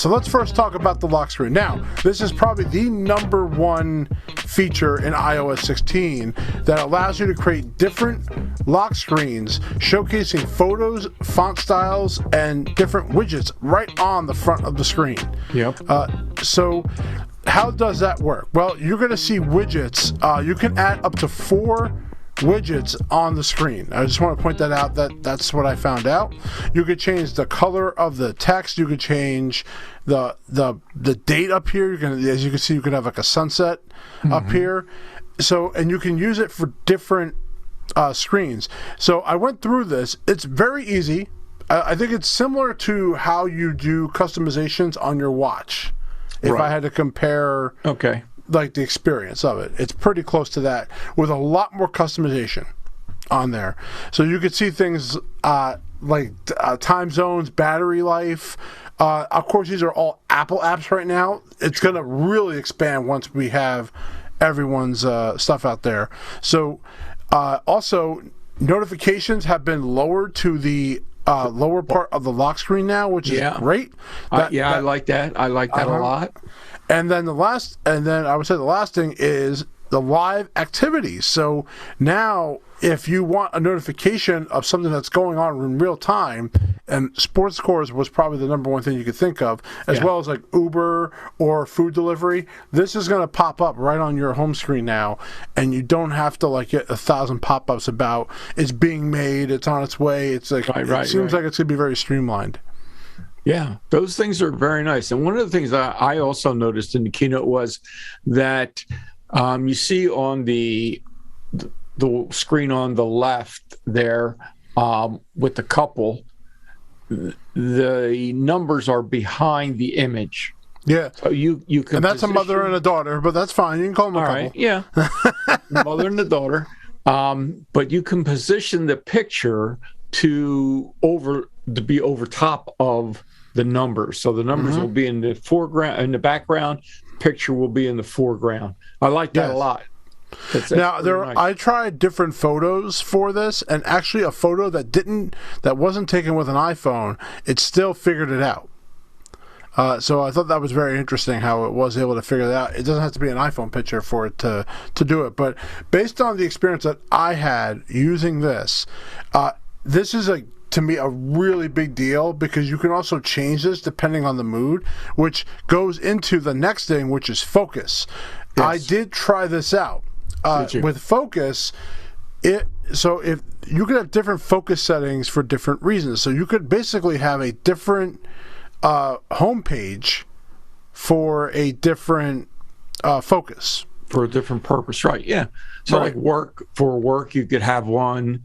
so let's first talk about the lock screen. Now, this is probably the number one feature in iOS 16 that allows you to create different lock screens showcasing photos, font styles, and different widgets right on the front of the screen. Yep. So how does that work? Well, you're going to see widgets. You can add up to 4 widgets on the screen. I just want to point that out. That's what I found out. You could change the color of the text. You could change the date up here. As you can see, you can have like a sunset up here. So, and you can use it for different screens. So I went through this. It's very easy. I think it's similar to how you do customizations on your watch. If I had to compare, like the experience of it, it's pretty close to that with a lot more customization on there. So you could see things like time zones, battery life. Of course, these are all Apple apps right now. It's going to really expand once we have everyone's stuff out there. So also, notifications have been lowered to the lower part of the lock screen now, which is great. I like that. I like that a lot. And then I would say the last thing is the live activities. So now, if you want a notification of something that's going on in real time, and sports scores was probably the number one thing you could think of, as well as like Uber or food delivery, this is going to pop up right on your home screen now, and you don't have to like get 1,000 pop-ups about it's being made, it's on its way. It's like it seems like it's going to be very streamlined. Yeah, those things are very nice. And one of the things that I also noticed in the keynote was that you see on the screen on the left there with the couple, the numbers are behind the image. Yeah. So you can. And that's a mother and a daughter, but that's fine. You can call them a couple. Right, yeah. Mother and the daughter. But you can position the picture to be over top of the numbers. So the numbers will be in the foreground, in the background, picture will be in the foreground. I like that a lot. That's now nice. I tried different photos for this, and actually a photo that wasn't taken with an iPhone, it still figured it out. So I thought that was very interesting how it was able to figure that out. It doesn't have to be an iPhone picture for it to do it, but based on the experience that I had using this, this is to me a really big deal, because you can also change this depending on the mood, which goes into the next thing, which is focus. I did try this out. With focus, so if you could have different focus settings for different reasons. So you could basically have a different home page for a different focus. For a different purpose, right? Yeah. So like for work, you could have one,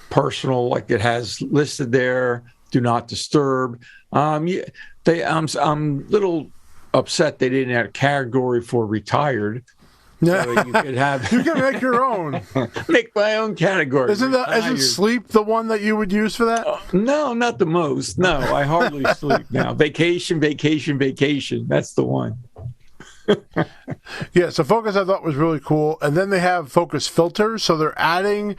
personal, like it has listed there, do not disturb. I'm a little upset they didn't have a category for retired. Yeah, so you could have. You can make your own. Make my own category. Isn't sleep the one that you would use for that? No, not the most. No, I hardly sleep now. Vacation. That's the one. Yeah, so focus I thought was really cool. And then they have focus filters. So they're adding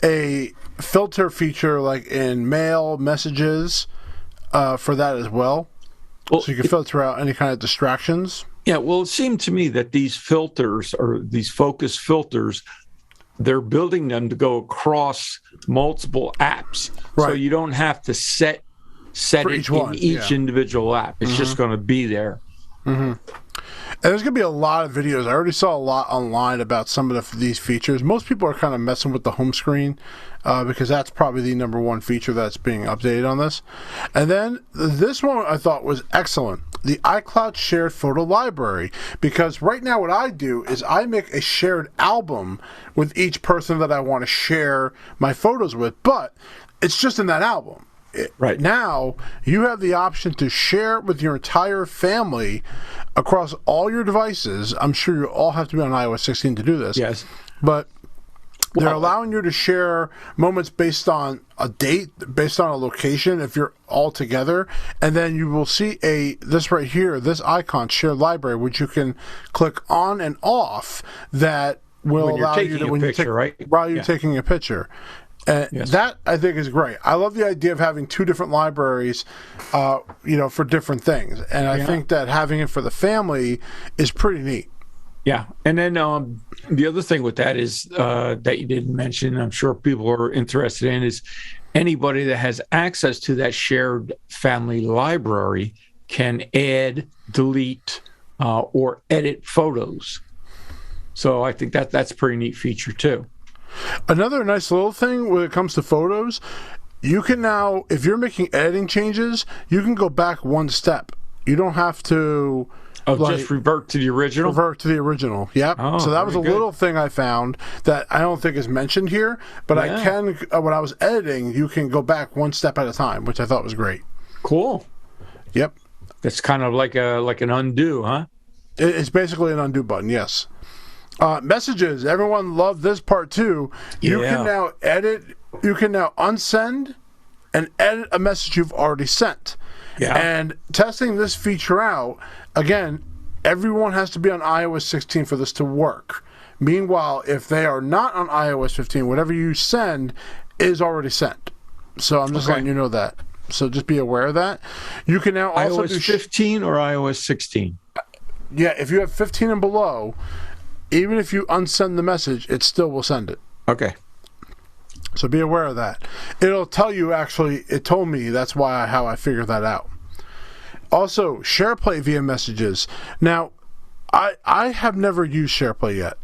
a filter feature like in mail messages for that as well. So you can filter out any kind of distractions. Yeah, well, it seemed to me that these filters, or these focus filters, they're building them to go across multiple apps. Right. So you don't have to set it in each individual app. It's just going to be there. Mm-hmm. And there's going to be a lot of videos. I already saw a lot online about some of these features. Most people are kind of messing with the home screen because that's probably the number one feature that's being updated on this. And then this one I thought was excellent, the iCloud shared photo library. Because right now what I do is I make a shared album with each person that I want to share my photos with, but it's just in that album. Right now, you have the option to share with your entire family across all your devices. I'm sure you all have to be on iOS 16 to do this. Yes. But they're allowing you to share moments based on a date, based on a location, if you're all together. And then you will see this right here, this icon, Share Library, which you can click on and off that will allow you to, while you're taking a picture. And Yes. that, I think, is great. I love the idea of having two different libraries, for different things. And I think that having it for the family is pretty neat. Yeah. And then the other thing with that is that you didn't mention, I'm sure people are interested in, is anybody that has access to that shared family library can add, delete, or edit photos. So I think that's a pretty neat feature too. Another nice little thing when it comes to photos, you can now, if you're making editing changes, you can go back one step. You don't have to Just revert to the original? Revert to the original, yep. Oh, so that was a very good. little thing I found that I don't think is mentioned here, but I can, when I was editing, you can go back one step at a time, which I thought was great. Cool. Yep. That's kind of like an undo, huh? It's basically an undo button, yes. Messages. Everyone loved this part too. You can now edit, you can now unsend and edit a message you've already sent. Yeah. And testing this feature out, again, everyone has to be on iOS 16 for this to work. Meanwhile, if they are not on iOS 15, whatever you send is already sent. So I'm just letting you know that. So just be aware of that. You can now also iOS 15 or iOS 16? Yeah, if you have 15 and below, even if you unsend the message, it still will send it. Okay. So be aware of that. It'll tell you, actually, it told me, that's how I figured that out. Also, SharePlay via messages. Now, I have never used SharePlay yet.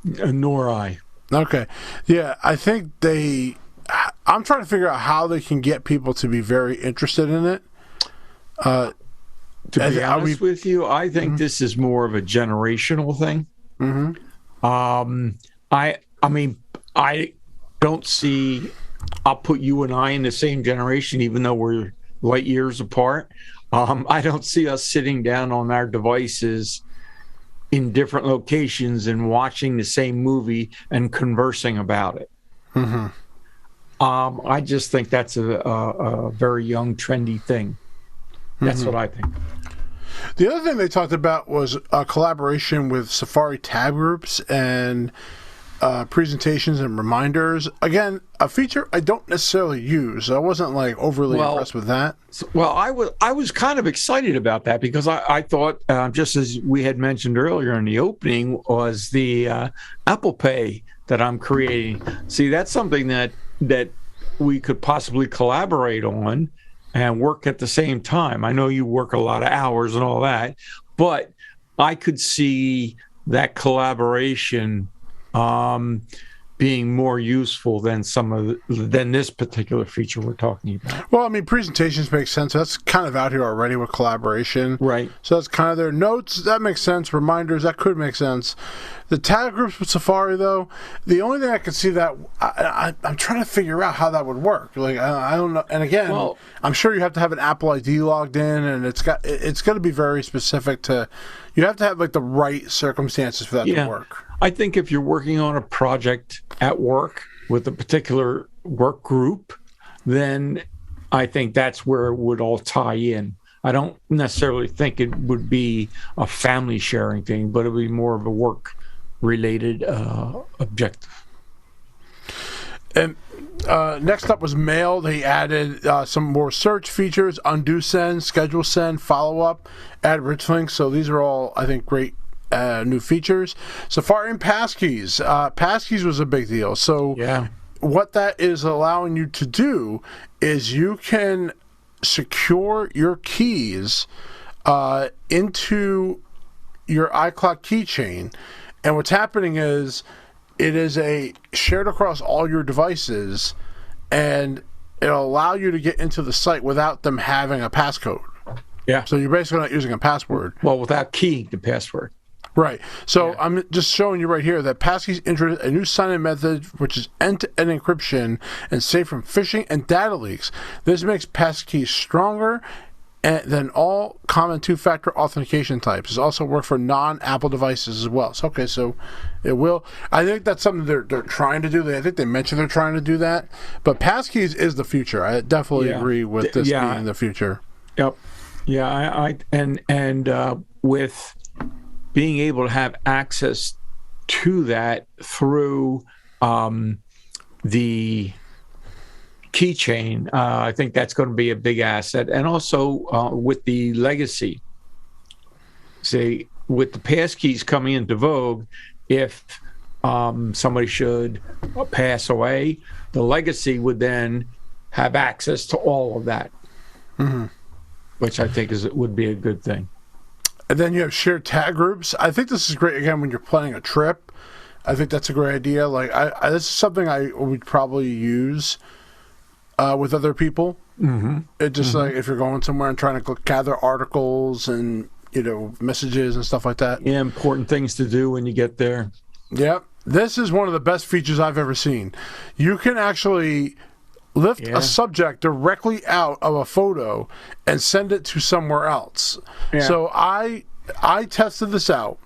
Nor I. Okay. Yeah, I think I'm trying to figure out how they can get people to be very interested in it. To be honest with you, I think this is more of a generational thing. I mean, I don't see, I'll put you and I in the same generation, even though we're light years apart. I don't see us sitting down on our devices in different locations and watching the same movie and conversing about it. I just think that's a very young, trendy thing. That's what I think. The other thing they talked about was a collaboration with Safari tab groups and presentations and reminders. Again, a feature I don't necessarily use. I wasn't like overly impressed with that. Well, I was kind of excited about that because I thought, just as we had mentioned earlier in the opening, was the Apple Pay that I'm creating. See, that's something that we could possibly collaborate on and work at the same time. I know you work a lot of hours and all that, but I could see that collaboration being more useful than than this particular feature we're talking about. Well, I mean, presentations make sense. That's kind of out here already with collaboration. Right. So that's kind of their notes. That makes sense. Reminders, that could make sense. The tab groups with Safari, though, the only thing I could see that I'm trying to figure out how that would work. Like, I don't know. And again, I'm sure you have to have an Apple ID logged in, and it's going to be very specific to. You have to have like the right circumstances for that to work. I think if you're working on a project at work with a particular work group, then I think that's where it would all tie in. I don't necessarily think it would be a family sharing thing, but it would be more of a work-related objective. And next up was mail. They added some more search features, undo send, schedule send, follow-up, add rich links. So these are all, I think, great new features. Safari and passkeys. Passkeys was a big deal. So what that is allowing you to do is you can secure your keys into your iCloud keychain. And what's happening is it is shared across all your devices, and it'll allow you to get into the site without them having a passcode. Yeah. So you're basically not using a password. Well, without keying the password. Right. So I'm just showing you right here that passkeys introduce a new sign-in method, which is end-to-end encryption and safe from phishing and data leaks. This makes passkeys stronger than all common two-factor authentication types. It also works for non-Apple devices as well. So, okay, so it will. I think that's something they're trying to do. I think they mentioned they're trying to do that. But passkeys is the future. I definitely agree with this being the future. Yep. Yeah. With being able to have access to that through the keychain. I think that's going to be a big asset. And also with the legacy. See, with the passkeys coming into vogue, if somebody should pass away, the legacy would then have access to all of that, which I think would be a good thing. And then you have shared tag groups. I think this is great, again, when you're planning a trip. I think that's a great idea. Like, this is something I would probably use with other people. It just like if you're going somewhere and trying to gather articles and, you know, messages and stuff like that. Yeah, important things to do when you get there. Yep. This is one of the best features I've ever seen. You can actually lift a subject directly out of a photo and send it to somewhere else. Yeah. So I tested this out.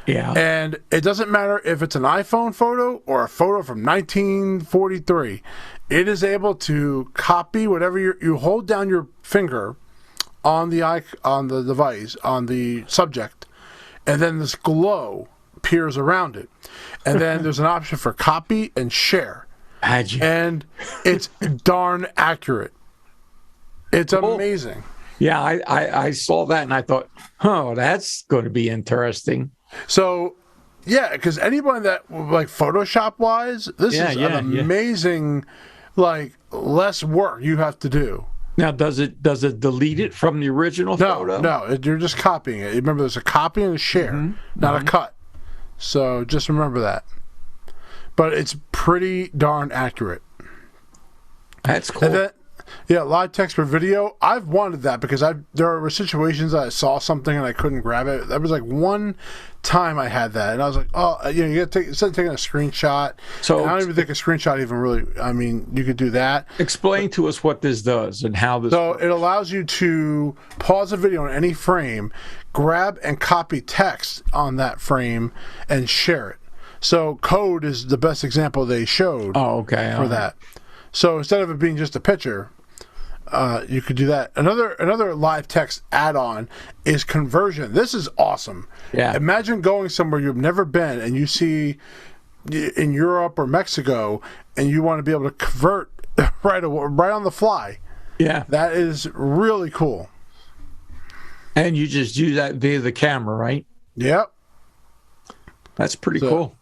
Yeah. And it doesn't matter if it's an iPhone photo or a photo from 1943. It is able to copy whatever you hold down your finger on the device, on the subject, and then this glow appears around it. And then there's an option for copy and share. And it's darn accurate. It's amazing. Yeah, I saw that and I thought, oh, that's going to be interesting. So, yeah, because anybody that, like, Photoshop-wise, this is an amazing, like, less work you have to do. Now, does it delete it from the original photo? No, you're just copying it. Remember, there's a copy and a share, not a cut. So just remember that. But it's pretty darn accurate. That's cool. And then, live text for video. I've wanted that because there were situations that I saw something and I couldn't grab it. That was like one time I had that, and I was like, oh, you know, you got to take, instead of taking a screenshot. So I don't even think a screenshot even really. I mean, you could do that. Explain to us what this does and how this. So works. It allows you to pause a video on any frame, grab and copy text on that frame, and share it. So Code is the best example they showed. Oh, okay. For that. So instead of it being just a picture, you could do that. Another live text add-on is conversion. This is awesome. Yeah. Imagine going somewhere you've never been and you see in Europe or Mexico and you want to be able to convert right on the fly. Yeah. That is really cool. And you just do that via the camera, right? Yep. That's pretty cool.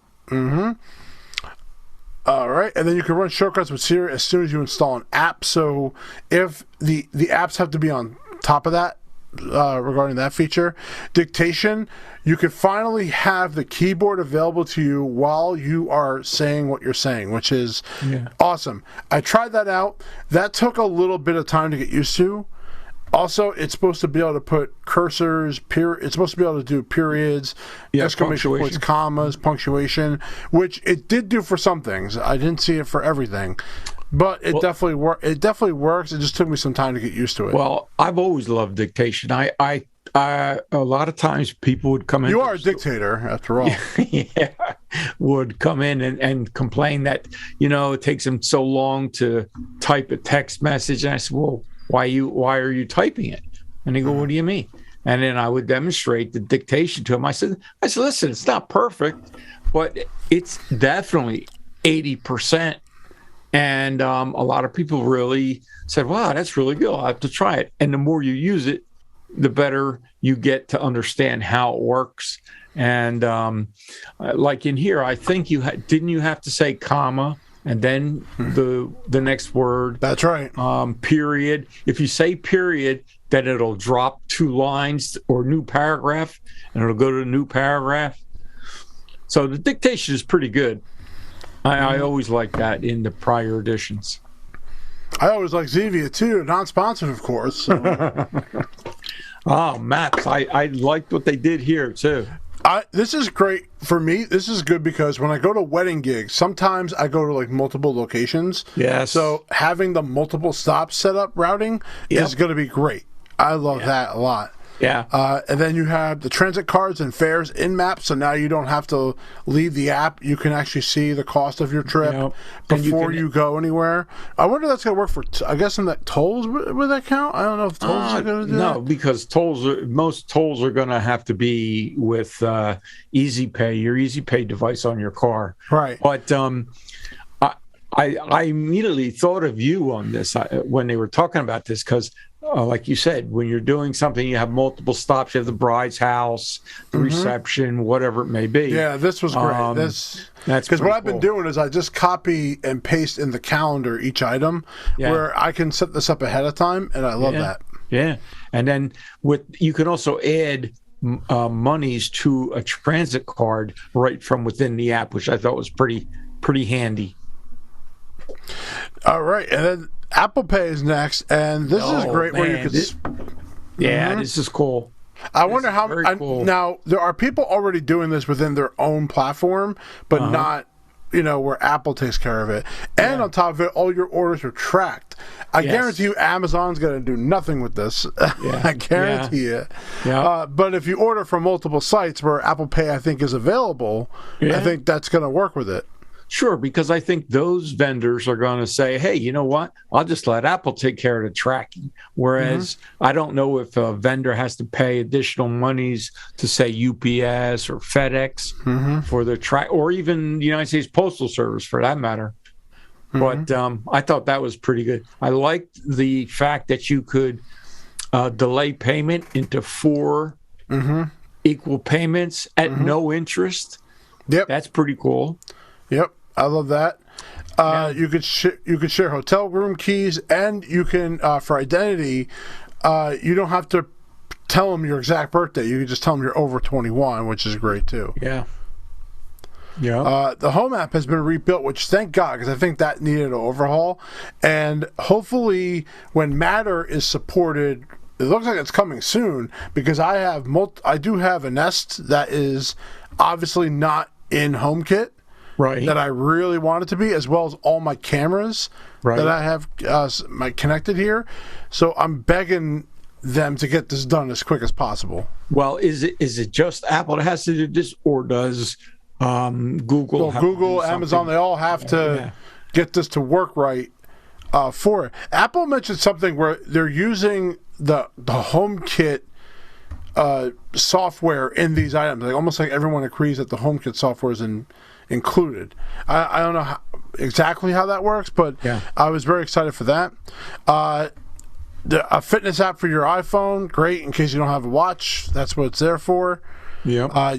All right, and then you can run shortcuts with Siri as soon as you install an app. So if the apps have to be on top of that, regarding that feature, dictation, you could finally have the keyboard available to you while you are saying what you're saying, which is awesome. I tried that out. That took a little bit of time to get used to. Also, it's supposed to be able to put cursors, it's supposed to be able to do periods, exclamation points, commas, punctuation, which it did do for some things. I didn't see it for everything, but it definitely works. It just took me some time to get used to it. Well, I've always loved dictation. I a lot of times people would come in. You are a dictator, after all. Would come in and complain that, you know, it takes them so long to type a text message. And I said, well, why are you typing it? And they go, what do you mean? And then I would demonstrate the dictation to him. I said, listen, it's not perfect, but it's definitely 80%. And a lot of people really said, wow, that's really good. I'll have to try it. And the more you use it, the better you get to understand how it works. And like in here, I think didn't you have to say comma and then the next word? That's right. Period. If you say period, then it'll drop 2 lines or new paragraph, and it'll go to a new paragraph. So the dictation is pretty good. I always like that in the prior editions. I always like Xevia too, non-sponsored, of course. So. Oh, maps. I liked what they did here too. This is great for me. This is good because when I go to wedding gigs, sometimes I go to like multiple locations. Yes. So having the multiple stops set up routing is going to be great. I love that a lot. Yeah. And then you have the transit cards and fares in maps, so now you don't have to leave the app. You can actually see the cost of your trip before you go anywhere. I wonder if that's going to work for, I guess, in that tolls, would that count? I don't know if tolls are going to do that. No, because most tolls are going to have to be with Easy Pay, your Easy Pay device on your car. Right. But I immediately thought of you on this when they were talking about this because, like you said, when you're doing something, you have multiple stops. You have the bride's house, the reception, whatever it may be. Yeah, this was great. That's because what I've been doing is I just copy and paste in the calendar each item, where I can set this up ahead of time, and I love that. Yeah, and then you can also add monies to a transit card right from within the app, which I thought was pretty handy. All right, and then Apple Pay is next, and this is great where you can. This is cool. I wonder how cool. Now there are people already doing this within their own platform, but not where Apple takes care of it. And on top of it, all your orders are tracked. I guarantee you Amazon's going to do nothing with this. I guarantee it. Yeah. But if you order from multiple sites where Apple Pay, I think, is available, I think that's going to work with it. Sure, because I think those vendors are going to say, hey, you know what? I'll just let Apple take care of the tracking. Whereas I don't know if a vendor has to pay additional monies to, say, UPS or FedEx for the track, or even the United States Postal Service for that matter. But I thought that was pretty good. I liked the fact that you could delay payment into 4 equal payments at no interest. Yep. That's pretty cool. Yep, I love that. You could share hotel room keys, and you can for identity. You don't have to tell them your exact birthday. You can just tell them you're over 21, which is great too. Yeah. Yeah. The Home app has been rebuilt, which thank God, because I think that needed an overhaul. And hopefully, when Matter is supported, it looks like it's coming soon. Because I do have a Nest that is obviously not in HomeKit. Right. That I really want it to be, as well as all my cameras that I have connected here. So I'm begging them to get this done as quick as possible. Well, is it just Apple that has to do this, or does Google? Well, Google, Amazon, they all have to get this to work right for it. Apple mentioned something where they're using the HomeKit software in these items. Like almost like everyone agrees that the HomeKit software is included. I don't know exactly how that works, but I was very excited for that. A fitness app for your iPhone, great in case you don't have a watch. That's what it's there for. Yeah.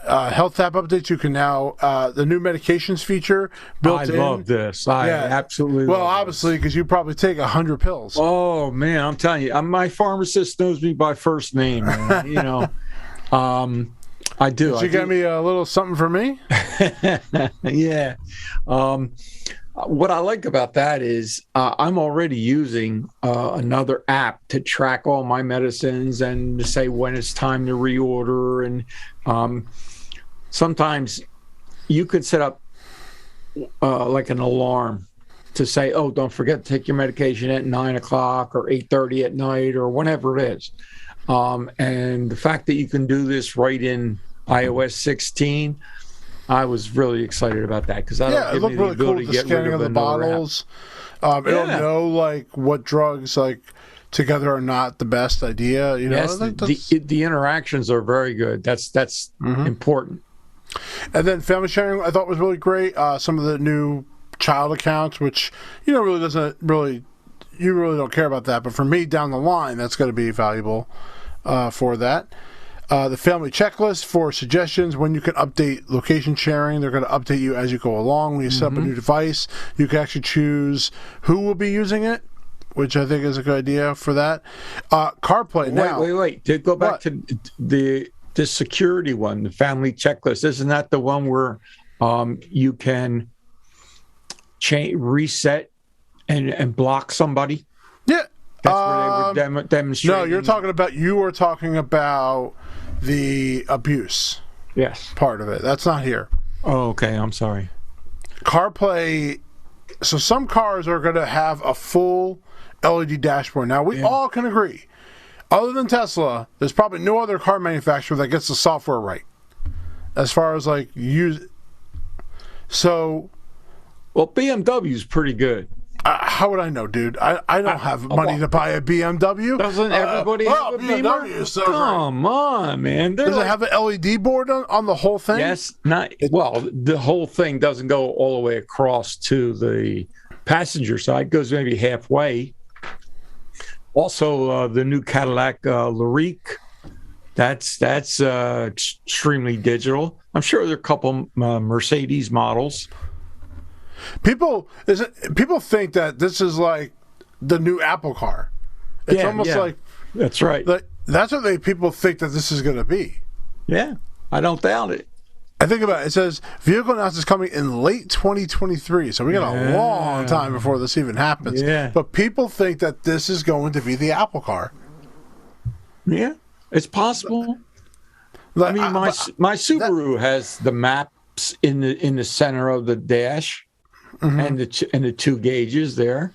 Health app updates. You can now the new medications feature built in. I love this. I absolutely. Well, obviously, because you probably take 100 pills. Oh man, I'm telling you, my pharmacist knows me by first name. I do. Did you get me a little something for me? Yeah. What I like about that is I'm already using another app to track all my medicines and to say when it's time to reorder. And sometimes you could set up like an alarm to say, oh, don't forget to take your medication at 9 o'clock or 8:30 at night or whenever it is. And the fact that you can do this right in iOS 16, I was really excited about that because it looked really cool with the scanning of the bottles. It'll know like what drugs like together are not the best idea. Yes, the interactions are very good. That's important. And then family sharing, I thought was really great. Some of the new child accounts, which you really don't care about that, but for me down the line, that's going to be valuable for that. The family checklist for suggestions when you can update location sharing. They're going to update you as you go along. When you set up a new device, you can actually choose who will be using it, which I think is a good idea for that. CarPlay now. Wait. To go back to the security one, the family checklist, isn't that the one where you can reset and block somebody? Yeah. That's where they were demonstrating. No, you were talking about the abuse. Yes. Part of it. That's not here. Oh, okay. I'm sorry. CarPlay. So some cars are going to have a full LED dashboard. Now, we all can agree, other than Tesla, there's probably no other car manufacturer that gets the software right. As far as like use. So. Well, BMW's pretty good. How would I know, dude? I don't have money to buy a BMW. Doesn't everybody have a Beamer? So Come on, man. Does it have an LED board on the whole thing? Yes. Well, the whole thing doesn't go all the way across to the passenger side. It goes maybe halfway. Also, the new Cadillac Lyriq, that's extremely digital. I'm sure there are a couple Mercedes models. People think that this is like the new Apple car. It's almost like that's right. That's what people think that this is going to be. Yeah, I don't doubt it. I think about it. It says vehicle announcement is coming in late 2023, so we got a long time before this even happens. Yeah. But people think that this is going to be the Apple car. Yeah, it's possible. I mean, my Subaru has the maps in the center of the dash. Mm-hmm. and the 2 gauges there,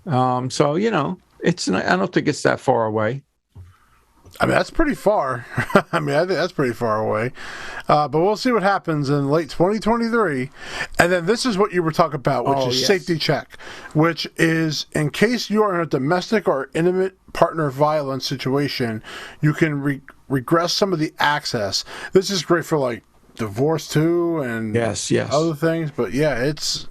so it's. I don't think it's that far away. I mean, that's pretty far. I think that's pretty far away. But we'll see what happens in late 2023. And then this is what you were talking about, which is safety check, which is in case you are in a domestic or intimate partner violence situation, you can regress some of the access. This is great for like divorce too, and other things. But it's.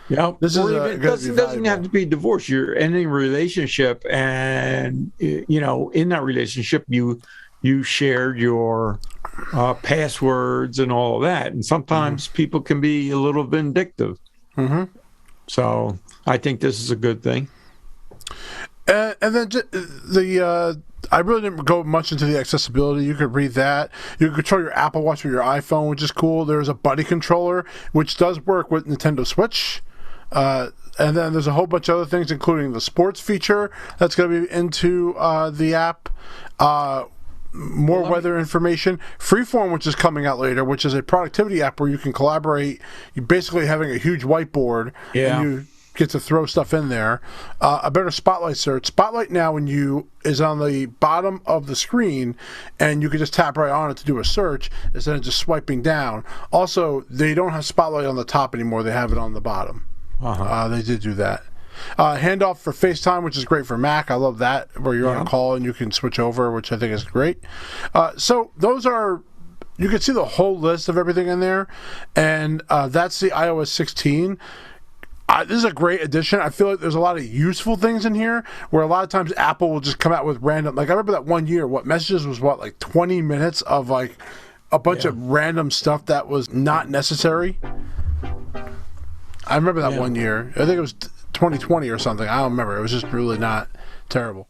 Yeah, this it doesn't have to be divorce. You're in a relationship, and in that relationship, you shared your passwords and all of that, and sometimes people can be a little vindictive. Mm-hmm. So I think this is a good thing. And then I really didn't go much into the accessibility. You could read that. You can control your Apple Watch with your iPhone, which is cool. There's a buddy controller, which does work with Nintendo Switch. And then there's a whole bunch of other things, including the sports feature that's going to be into the app. More weather information. Freeform, which is coming out later, which is a productivity app where you can collaborate. You're basically having a huge whiteboard, and you get to throw stuff in there. A better Spotlight search. Spotlight now is on the bottom of the screen, and you can just tap right on it to do a search instead of just swiping down. Also, they don't have Spotlight on the top anymore. They have it on the bottom. They did do that. Handoff for FaceTime, which is great for Mac. I love that, where you're on a call and you can switch over, which I think is great. So those are, you can see the whole list of everything in there, and that's the iOS 16. This is a great addition. I feel like there's a lot of useful things in here, where a lot of times Apple will just come out with random, like I remember that one year, Messages was like 20 minutes of like a bunch of random stuff that was not necessary. I remember that one year. I think it was 2020 or something. I don't remember. It was just really not terrible.